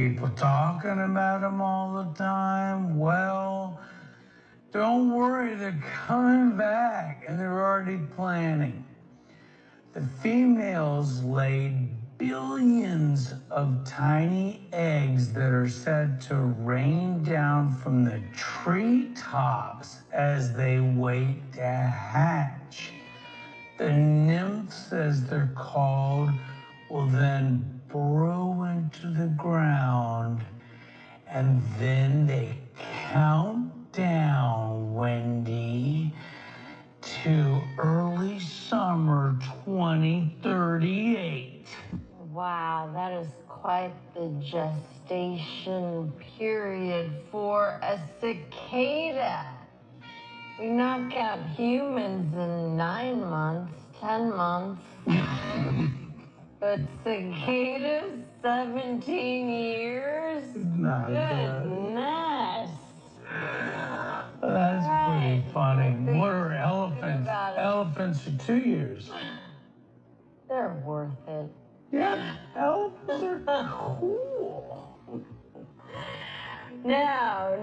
People talking about them all the time. Well, don't worry, they're coming back and they're already planning. The females laid billions of tiny eggs that are said to rain down from the treetops as they wait to hatch. The nymphs, as they're called, will then burrow into the ground, and then they count down, Wendy, to early summer 2038. Wow, that is quite the gestation period for a cicada. We knock out humans in 9 months, 10 months. But cicadas, 17 years? Not Goodness. That's pretty funny. What are Think elephants? about it. Elephants are 2 years. They're worth it. Yeah, elephants are cool. Now,